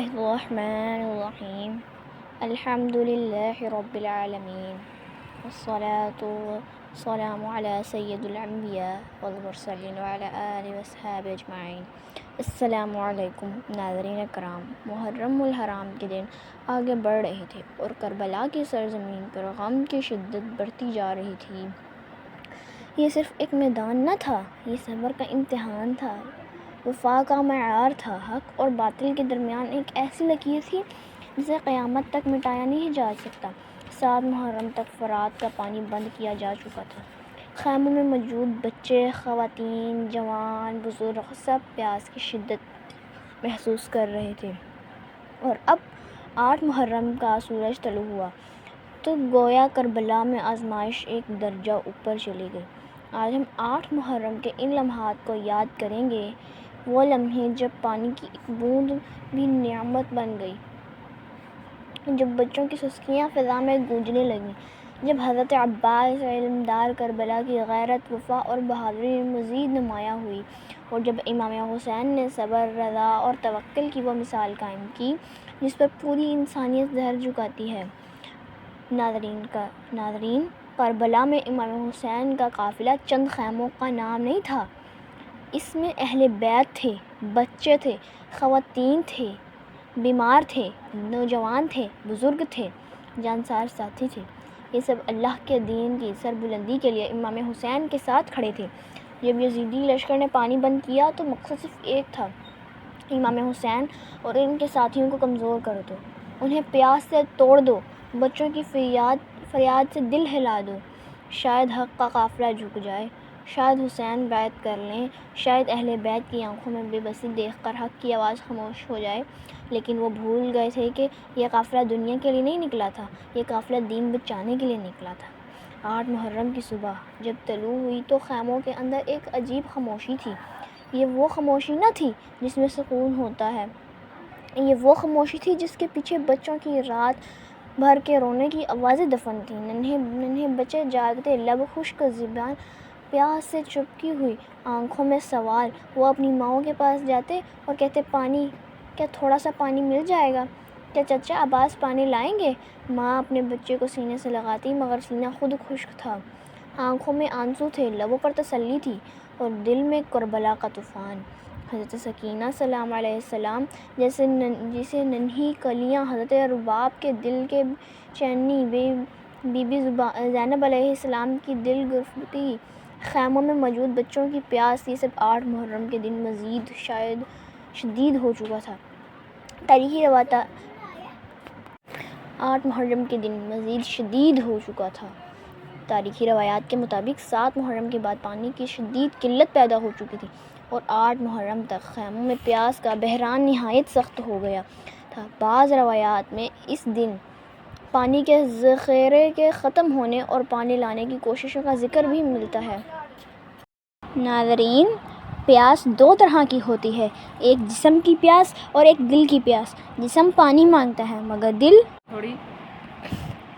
اللہ الرحمن الرحیم الحمد للہ رب العالمین والصلاة والسلام علی سید الانبیاء والمرسلین وعلی آلہ وصحبہ اجمعین۔ السلام علیکم ناظرین اکرام، محرم الحرام کے دن آگے بڑھ رہے تھے اور کربلا کی سرزمین پر غم کی شدت بڑھتی جا رہی تھی۔ یہ صرف ایک میدان نہ تھا، یہ صبر کا امتحان تھا، وفا کا معیار تھا۔ حق اور باطل کے درمیان ایک ایسی لکیر تھی جسے قیامت تک مٹایا نہیں جا سکتا۔ 7 محرم تک فرات کا پانی بند کیا جا چکا تھا۔ خیموں میں موجود بچے، خواتین، جوان، بزرگ سب پیاس کی شدت محسوس کر رہے تھے، اور اب 8 محرم کا سورج طلوع ہوا تو گویا کربلا میں آزمائش ایک درجہ اوپر چلی گئی۔ آج ہم 8 محرم کے ان لمحات کو یاد کریں گے، وہ لمحے جب پانی کی ایک بوند بھی نعمت بن گئی، جب بچوں کی سسکیاں فضا میں گونجنے لگیں، جب حضرت عباس علمدار کربلا کی غیرت، وفا اور بہادری مزید نمایاں ہوئی، اور جب امام حسین نے صبر، رضا اور توکل کی وہ مثال قائم کی جس پر پوری انسانیت سر جھکاتی ہے۔ ناظرین، کربلا میں امام حسین کا قافلہ چند خیموں کا نام نہیں تھا، اس میں اہل بیت تھے، بچے تھے، خواتین تھے، بیمار تھے، نوجوان تھے، بزرگ تھے، جانسار ساتھی تھے۔ یہ سب اللہ کے دین کی سربلندی کے لیے امام حسین کے ساتھ کھڑے تھے۔ جب یزیدی لشکر نے پانی بند کیا تو مقصد صرف ایک تھا، امام حسین اور ان کے ساتھیوں کو کمزور کر دو، انہیں پیاس سے توڑ دو، بچوں کی فریاد سے دل ہلا دو۔ شاید حق کا قافلہ جھک جائے، شاید حسین بیعت کر لیں، شاید اہل بیت کی آنکھوں میں بے بسی دیکھ کر حق کی آواز خاموش ہو جائے، لیکن وہ بھول گئے تھے کہ یہ قافلہ دنیا کے لیے نہیں نکلا تھا، یہ قافلہ دین بچانے کے لیے نکلا تھا۔ 8 محرم کی صبح جب طلوع ہوئی تو خیموں کے اندر ایک عجیب خاموشی تھی۔ یہ وہ خاموشی نہ تھی جس میں سکون ہوتا ہے، یہ وہ خاموشی تھی جس کے پیچھے بچوں کی رات بھر کے رونے کی آوازیں دفن تھیں۔ ننھے بچے جاگتے، لب خشک، زبان پیاس سے چپکی ہوئی، آنکھوں میں سوال۔ وہ اپنی ماؤں کے پاس جاتے اور کہتے، پانی، کیا تھوڑا سا پانی مل جائے گا؟ کیا چچا عباس پانی لائیں گے؟ ماں اپنے بچے کو سینے سے لگاتی، مگر سینہ خود خشک تھا، آنکھوں میں آنسو تھے، لبوں پر تسلی تھی، اور دل میں کربلا کا طوفان۔ حضرت سکینہ سلام علیہ السلام جیسے ننھی کلیاں، حضرت رباب کے دل کے چینی، بی بی زینب علیہ السلام کی دل گرفتی، خیموں میں موجود بچوں کی پیاس، یہ سب 8 محرم کے دن مزید شدید ہو چکا تھا۔ تاریخی روایات 8 محرم کے دن مزید شدید ہو چکا تھا۔ تاریخی روایات کے مطابق 7 محرم کے بعد پانی کی شدید قلت پیدا ہو چکی تھی، اور 8 محرم تک خیموں میں پیاس کا بحران نہایت سخت ہو گیا تھا۔ بعض روایات میں اس دن پانی کے ذخیرے کے ختم ہونے اور پانی لانے کی کوششوں کا ذکر بھی ملتا ہے۔ ناظرین، پیاس 2 طرح کی ہوتی ہے، ایک جسم کی پیاس اور ایک دل کی پیاس۔ جسم پانی مانگتا ہے مگر دل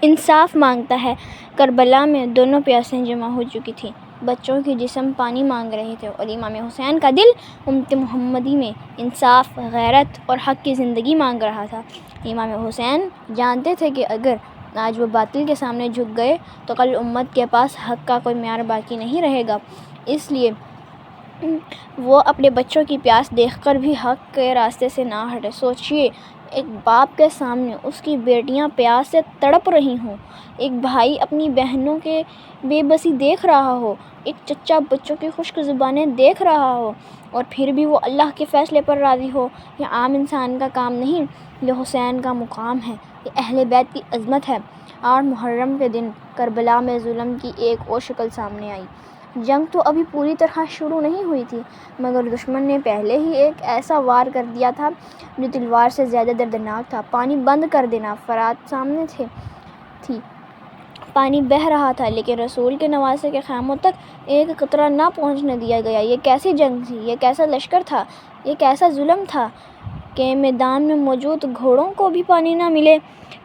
انصاف مانگتا ہے۔ کربلا میں دونوں پیاسیں جمع ہو چکی تھیں، بچوں کی جسم پانی مانگ رہے تھے اور امام حسین کا دل امت محمدی میں انصاف، غیرت اور حق کی زندگی مانگ رہا تھا۔ امام حسین جانتے تھے کہ اگر آج وہ باطل کے سامنے جھک گئے تو کل امت کے پاس حق کا کوئی معیار باقی نہیں رہے گا، اس لیے وہ اپنے بچوں کی پیاس دیکھ کر بھی حق کے راستے سے نہ ہٹے۔ سوچئے، ایک باپ کے سامنے اس کی بیٹیاں پیاس سے تڑپ رہی ہوں، ایک بھائی اپنی بہنوں کے بے بسی دیکھ رہا ہو، ایک چچا بچوں کی خشک زبانیں دیکھ رہا ہو، اور پھر بھی وہ اللہ کے فیصلے پر راضی ہو۔ یہ عام انسان کا کام نہیں، یہ حسین کا مقام ہے، یہ اہل بیت کی عظمت ہے۔ 8 محرم کے دن کربلا میں ظلم کی ایک اور شکل سامنے آئی۔ جنگ تو ابھی پوری طرح شروع نہیں ہوئی تھی، مگر دشمن نے پہلے ہی ایک ایسا وار کر دیا تھا جو تلوار سے زیادہ دردناک تھا۔ پانی بند کر دینا۔ فرات سامنے تھی، پانی بہہ رہا تھا، لیکن رسول کے نواسے کے خیموں تک ایک قطرہ نہ پہنچنے دیا گیا۔ یہ کیسی جنگ تھی، یہ کیسا لشکر تھا، یہ کیسا ظلم تھا کہ میدان میں موجود گھوڑوں کو بھی پانی نہ ملے،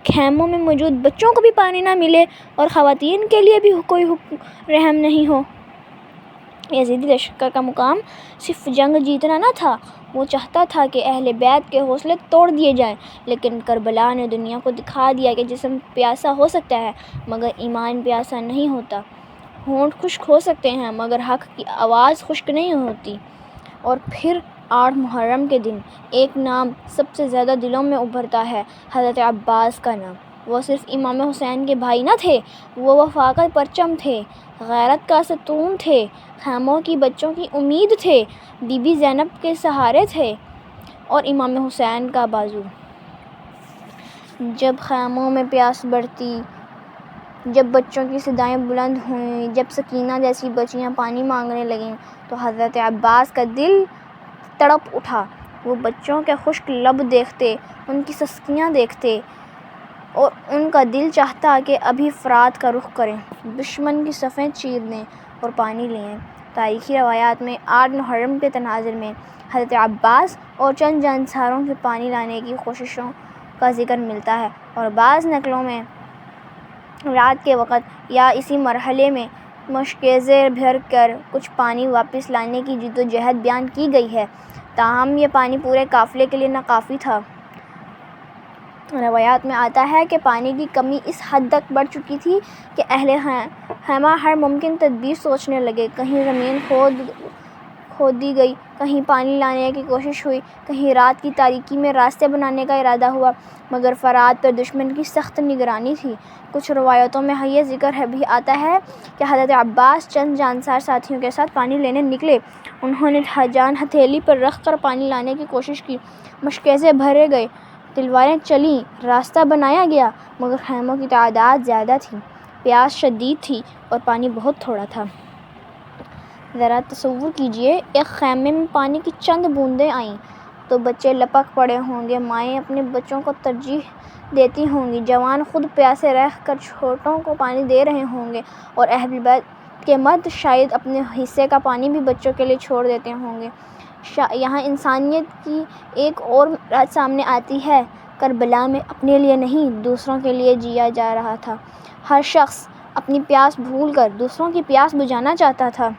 خیموں میں موجود بچوں کو بھی پانی نہ ملے، اور خواتین کے لیے بھی کوئی رحم نہیں ہو۔ یزیدی لشکر کا مقام صرف جنگ جیتنا نہ تھا، وہ چاہتا تھا کہ اہل بیت کے حوصلے توڑ دیے جائیں، لیکن کربلا نے دنیا کو دکھا دیا کہ جسم پیاسا ہو سکتا ہے مگر ایمان پیاسا نہیں ہوتا۔ ہونٹ خشک ہو سکتے ہیں مگر حق کی آواز خشک نہیں ہوتی۔ اور پھر 8 محرم کے دن ایک نام سب سے زیادہ دلوں میں ابھرتا ہے، حضرت عباس کا نام۔ وہ صرف امام حسین کے بھائی نہ تھے، وہ وفا کا پرچم تھے، غیرت کا ستون تھے، خیموں کی بچوں کی امید تھے، بی بی زینب کے سہارے تھے اور امام حسین کا بازو۔ جب خیموں میں پیاس بڑھتی، جب بچوں کی صدائیں بلند ہوئیں، جب سکینہ جیسی بچیاں پانی مانگنے لگیں تو حضرت عباس کا دل تڑپ اٹھا۔ وہ بچوں کے خشک لب دیکھتے، ان کی سسکیاں دیکھتے اور ان کا دل چاہتا کہ ابھی فرات کا رخ کریں، دشمن کی صفیں چیر دیں اور پانی لیں۔ تاریخی روایات میں 8 محرم کے تناظر میں حضرت عباس اور چند جانساروں کی پانی لانے کی کوششوں کا ذکر ملتا ہے، اور بعض نقلوں میں رات کے وقت یا اسی مرحلے میں مشکیزیں بھر کر کچھ پانی واپس لانے کی جدوجہد بیان کی گئی ہے، تاہم یہ پانی پورے قافلے کے لیے ناکافی تھا۔ روایات میں آتا ہے کہ پانی کی کمی اس حد تک بڑھ چکی تھی کہ اہل خیمہ ہر ممکن تدبیر سوچنے لگے۔ کہیں زمین کھود دی گئی، کہیں پانی لانے کی کوشش ہوئی، کہیں رات کی تاریکی میں راستے بنانے کا ارادہ ہوا، مگر فرات پر دشمن کی سخت نگرانی تھی۔ کچھ روایتوں میں یہ ذکر بھی آتا ہے کہ حضرت عباس چند جانسار ساتھیوں کے ساتھ پانی لینے نکلے۔ انہوں نے جان ہتھیلی پر رکھ کر پانی لانے کی کوشش کی، مشکیزیں بھرے گئے، تلواریں چلیں، راستہ بنایا گیا، مگر خیموں کی تعداد زیادہ تھی، پیاس شدید تھی اور پانی بہت تھوڑا تھا۔ ذرا تصور کیجئے، ایک خیمے میں پانی کی چند بوندیں آئیں تو بچے لپک پڑے ہوں گے، مائیں اپنے بچوں کو ترجیح دیتی ہوں گی، جوان خود پیاسے رہ کر چھوٹوں کو پانی دے رہے ہوں گے اور اہل بیت کے مرد شاید اپنے حصے کا پانی بھی بچوں کے لیے چھوڑ دیتے ہوں گے۔ یہاں انسانیت کی ایک اور رات سامنے آتی ہے۔ کربلا میں اپنے لیے نہیں، دوسروں کے لیے جیا جا رہا تھا۔ ہر شخص اپنی پیاس بھول کر دوسروں کی پیاس بجھانا چاہتا تھا۔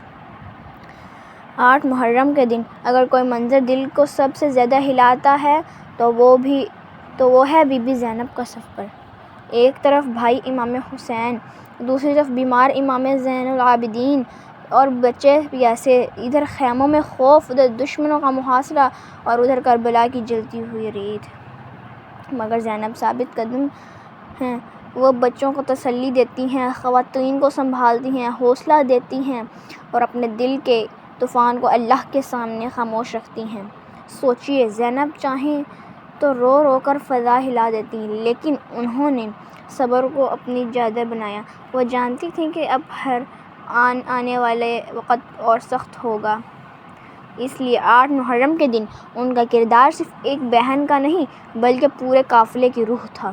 8 محرم کے دن اگر کوئی منظر دل کو سب سے زیادہ ہلاتا ہے تو وہ ہے بی بی زینب کا سفر۔ ایک طرف بھائی امام حسین، دوسری طرف بیمار امام زین العابدین اور بچے پیاسے، ادھر خیموں میں خوف، ادھر دشمنوں کا محاصرہ اور ادھر کربلا کی جلتی ہوئی ریت۔ مگر زینب ثابت قدم ہیں، وہ بچوں کو تسلی دیتی ہیں، خواتین کو سنبھالتی ہیں، حوصلہ دیتی ہیں اور اپنے دل کے طوفان کو اللہ کے سامنے خاموش رکھتی ہیں۔ سوچئے، زینب چاہیں تو رو رو کر فضا ہلا دیتی، لیکن انہوں نے صبر کو اپنی چادر بنایا۔ وہ جانتی تھیں کہ اب ہر آنے والے وقت اور سخت ہوگا، اس لیے 8 محرم کے دن ان کا کردار صرف ایک بہن کا نہیں بلکہ پورے قافلے کی روح تھا۔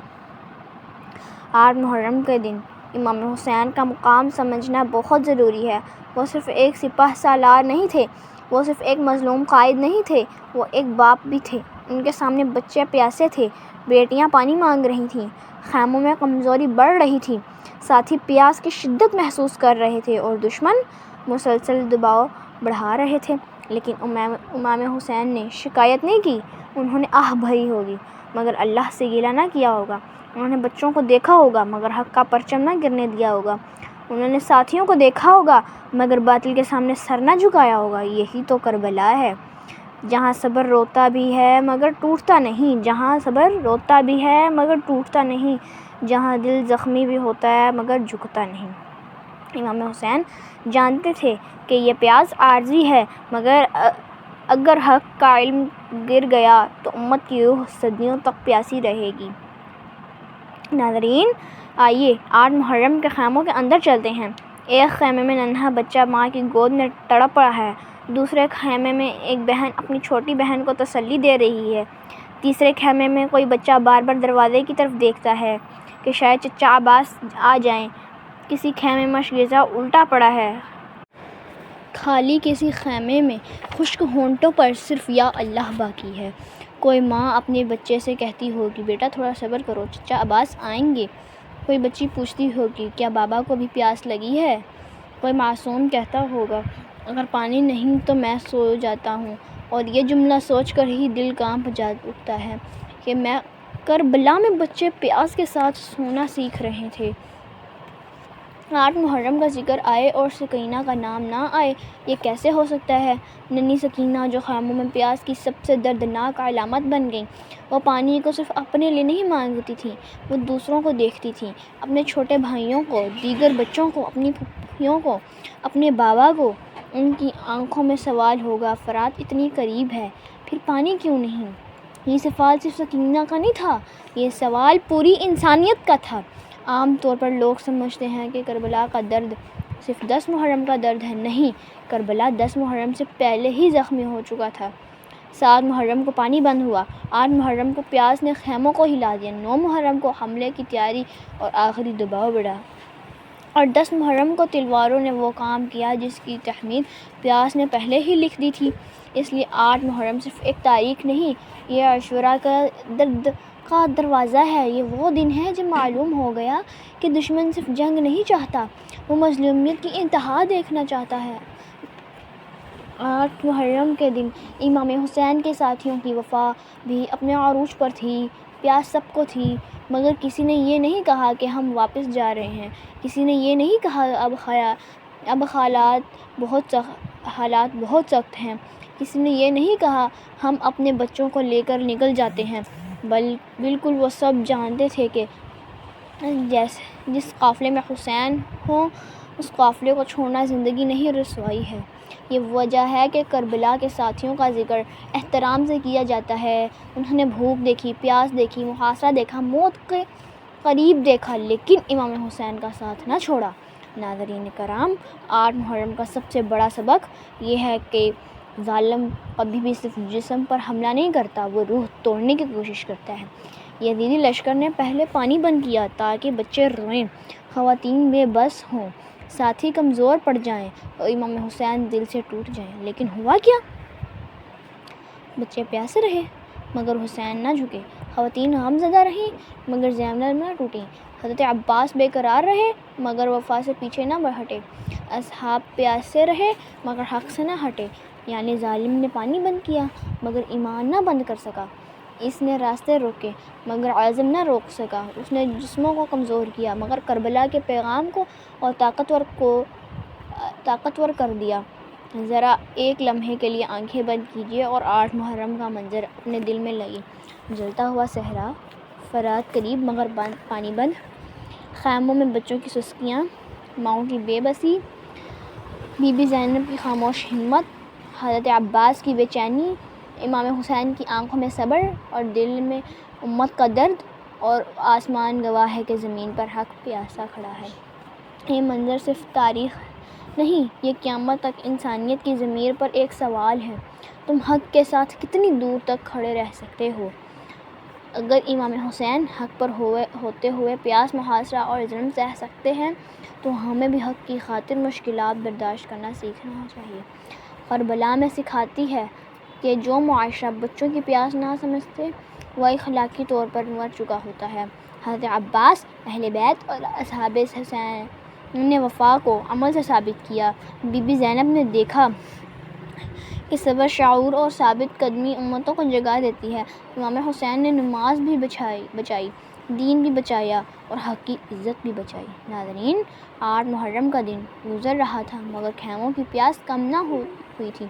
8 محرم کے دن امام حسین کا مقام سمجھنا بہت ضروری ہے۔ وہ صرف ایک سپہ سالار نہیں تھے، وہ صرف ایک مظلوم قائد نہیں تھے، وہ ایک باپ بھی تھے۔ ان کے سامنے بچے پیاسے تھے، بیٹیاں پانی مانگ رہی تھیں، خیموں میں کمزوری بڑھ رہی تھی، ساتھی پیاس کی شدت محسوس کر رہے تھے اور دشمن مسلسل دباؤ بڑھا رہے تھے۔ لیکن امام حسین نے شکایت نہیں کی، انہوں نے آہ بھری ہوگی مگر اللہ سے گلہ نہ کیا ہوگا، انہوں نے بچوں کو دیکھا ہوگا مگر حق کا پرچم نہ گرنے دیا ہوگا، انہوں نے ساتھیوں کو دیکھا ہوگا مگر باطل کے سامنے سر نہ جھکایا ہوگا۔ یہی تو کربلا ہے، جہاں صبر روتا بھی ہے مگر ٹوٹتا نہیں، جہاں صبر روتا بھی ہے مگر ٹوٹتا نہیں، جہاں دل زخمی بھی ہوتا ہے مگر جھکتا نہیں۔ امام حسین جانتے تھے کہ یہ پیاس عارضی ہے، مگر اگر حق کا علم گر گیا تو امت کی روح صدیوں تک پیاسی رہے گی۔ ناظرین، آئیے 8 محرم کے خیموں کے اندر چلتے ہیں۔ ایک خیمے میں ننھا بچہ ماں کی گود میں تڑپ رہا ہے، دوسرے خیمے میں ایک بہن اپنی چھوٹی بہن کو تسلی دے رہی ہے، تیسرے خیمے میں کوئی بچہ بار بار دروازے کی طرف دیکھتا ہے کہ شاید چچا عباس آ جائیں، کسی خیمے میں مشکیزہ الٹا پڑا ہے، خالی کسی خیمے میں خشک ہونٹوں پر صرف یا اللہ باقی ہے۔ کوئی ماں اپنے بچے سے کہتی ہوگی، بیٹا تھوڑا صبر کرو، چچا عباس آئیں گے۔ کوئی بچی پوچھتی ہوگی، کیا بابا کو بھی پیاس لگی ہے؟ کوئی معصوم کہتا ہوگا، اگر پانی نہیں تو میں سو جاتا ہوں۔ اور یہ جملہ سوچ کر ہی دل کانپ جا اٹھتا ہے کہ میں کربلا میں بچے پیاس کے ساتھ سونا سیکھ رہے تھے۔ 8 محرم کا ذکر آئے اور سکینہ کا نام نہ آئے، یہ کیسے ہو سکتا ہے؟ ننھی سکینہ جو خیموں میں پیاس کی سب سے دردناک علامت بن گئیں، وہ پانی کو صرف اپنے لیے نہیں مانگتی تھیں، وہ دوسروں کو دیکھتی تھیں، اپنے چھوٹے بھائیوں کو، دیگر بچوں کو، اپنی پھوپھیوں کو، اپنے بابا کو۔ ان کی آنکھوں میں سوال ہوگا، فرات اتنی قریب ہے، پھر پانی کیوں نہیں؟ یہ سوال صرف سکینہ کا نہیں تھا، یہ سوال پوری انسانیت کا تھا۔ عام طور پر لوگ سمجھتے ہیں کہ کربلا کا درد صرف 10 محرم کا درد ہے، نہیں، کربلا 10 محرم سے پہلے ہی زخمی ہو چکا تھا۔ 7 محرم کو پانی بند ہوا، 8 محرم کو پیاس نے خیموں کو ہلا دیا، 9 محرم کو حملے کی تیاری اور آخری دباؤ بڑھا، اور 10 محرم کو تلواروں نے وہ کام کیا جس کی تحمید پیاس نے پہلے ہی لکھ دی تھی۔ اس لیے 8 محرم صرف ایک تاریخ نہیں، یہ عاشوراء کا درد کا دروازہ ہے۔ یہ وہ دن ہے جب معلوم ہو گیا کہ دشمن صرف جنگ نہیں چاہتا، وہ مظلومیت کی انتہا دیکھنا چاہتا ہے۔ 8 محرم کے دن امام حسین کے ساتھیوں کی وفا بھی اپنے عروج پر تھی، پیاس سب کو تھی، مگر کسی نے یہ نہیں کہا کہ ہم واپس جا رہے ہیں، کسی نے یہ نہیں کہا اب حالات بہت سخت ہیں، کسی نے یہ نہیں کہا ہم اپنے بچوں کو لے کر نکل جاتے ہیں۔ بالکل وہ سب جانتے تھے کہ جس قافلے میں حسین ہوں، اس قافلے کو چھوڑنا زندگی نہیں، رسوائی ہے۔ یہ وجہ ہے کہ کربلا کے ساتھیوں کا ذکر احترام سے کیا جاتا ہے۔ انہوں نے بھوک دیکھی، پیاس دیکھی، محاصرہ دیکھا، موت کے قریب دیکھا، لیکن امام حسین کا ساتھ نہ چھوڑا۔ ناظرین کرام، 8 محرم کا سب سے بڑا سبق یہ ہے کہ ظالم کبھی بھی صرف جسم پر حملہ نہیں کرتا، وہ روح توڑنے کی کوشش کرتا ہے۔ یزیدی لشکر نے پہلے پانی بند کیا تاکہ بچے روئیں، خواتین بے بس ہوں، ساتھی کمزور پڑ جائیں اور امام حسین دل سے ٹوٹ جائیں، لیکن ہوا کیا؟ بچے پیاسے رہے مگر حسین نہ جھکے، خواتین غم زدہ رہیں مگر زینب نہ ٹوٹیں، حضرت عباس بے قرار رہے مگر وفا سے پیچھے نہ ہٹے، اصحاب پیاسے رہے مگر حق سے نہ ہٹے۔ یعنی ظالم نے پانی بند کیا مگر ایمان نہ بند کر سکا، اس نے راستے روکے مگر عزم نہ روک سکا، اس نے جسموں کو کمزور کیا مگر کربلا کے پیغام کو اور طاقتور کر دیا۔ ذرا ایک لمحے کے لیے آنکھیں بند کیجیے اور 8 محرم کا منظر اپنے دل میں لائیے۔ جلتا ہوا صحرا، فرات قریب مگر پانی بند، خیموں میں بچوں کی سسکیاں، ماؤں کی بے بسی، بی بی زینب کی خاموش ہمت، حضرت عباس کی بے چینی، امام حسین کی آنکھوں میں صبر اور دل میں امت کا درد، اور آسمان گواہ ہے کہ زمین پر حق پیاسا کھڑا ہے۔ یہ منظر صرف تاریخ نہیں، یہ قیامت تک انسانیت کی ضمیر پر ایک سوال ہے، تم حق کے ساتھ کتنی دور تک کھڑے رہ سکتے ہو؟ اگر امام حسین حق پر ہوتے ہوئے پیاس، محاصرہ اور ظلم سہ سکتے ہیں تو ہمیں بھی حق کی خاطر مشکلات برداشت کرنا سیکھنا چاہیے۔ کربلا میں سکھاتی ہے کہ جو معاشرہ بچوں کی پیاس نہ سمجھتے، وہ اخلاقی طور پر مر چکا ہوتا ہے۔ حضرت عباس، اہل بیت اور اصحاب حسین نے وفا کو عمل سے ثابت کیا۔ بی بی زینب نے دیکھا کہ صبر، شعور اور ثابت قدمی امتوں کو جگا دیتی ہے۔ امام حسین نے نماز بھی بچائی، دین بھی بچایا اور حق کی عزت بھی بچائی۔ ناظرین، 8 محرم کا دن گزر رہا تھا مگر خیموں کی پیاس کم نہ ہوئی تھی۔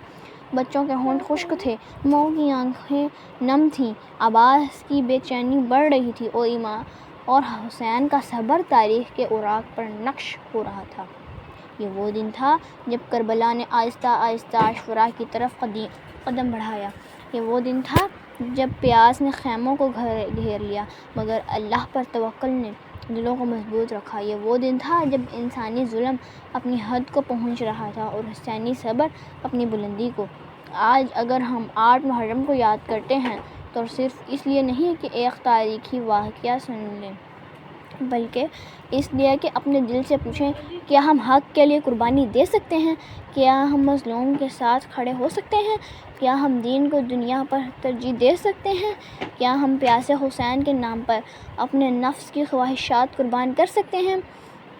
بچوں کے ہونٹ خشک تھے، ماؤں کی آنکھیں نم تھیں، عباس کی بے چینی بڑھ رہی تھی اور حسین کا صبر تاریخ کے اوراق پر نقش ہو رہا تھا۔ یہ وہ دن تھا جب کربلا نے آہستہ آہستہ عاشوراء کی طرف قدم بڑھایا۔ یہ وہ دن تھا جب پیاس نے خیموں کو گھیر لیا مگر اللہ پر توکل نے دلوں کو مضبوط رکھا۔ یہ وہ دن تھا جب انسانی ظلم اپنی حد کو پہنچ رہا تھا اور حسینی صبر اپنی بلندی کو۔ آج اگر ہم 8 محرم کو یاد کرتے ہیں تو صرف اس لیے نہیں کہ ایک تاریخی واقعہ سن لیں، بلکہ اس لیے کہ اپنے دل سے پوچھیں، کیا ہم حق کے لیے قربانی دے سکتے ہیں؟ کیا ہم مظلوم کے ساتھ کھڑے ہو سکتے ہیں؟ کیا ہم دین کو دنیا پر ترجیح دے سکتے ہیں؟ کیا ہم پیاسے حسین کے نام پر اپنے نفس کی خواہشات قربان کر سکتے ہیں؟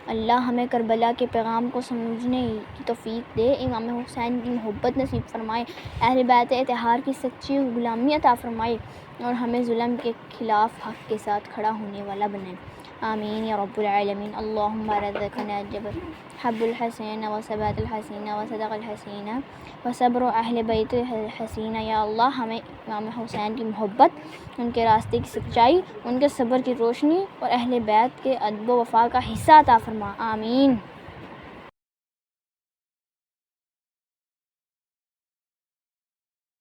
اللہ ہمیں کربلا کے پیغام کو سمجھنے کی توفیق دے، امام حسین کی محبت نصیب فرمائے، اہل بیت اطہار کی سچی غلامی عطا فرمائے اور ہمیں ظلم کے خلاف حق کے ساتھ کھڑا ہونے والا بنائے، آمین یا رب العالمین۔ اللہم رزقنا الجبر حب الحسین و ثبات الحسین و صدق الحسین و صبر اہل بیت الحسین۔ یا اللہ ہمیں امام حسین کی محبت، ان کے راستے کی سچائی، ان کے صبر کی روشنی اور اہل بیت کے ادب و وفا کا حصہ عطا فرما، آمین۔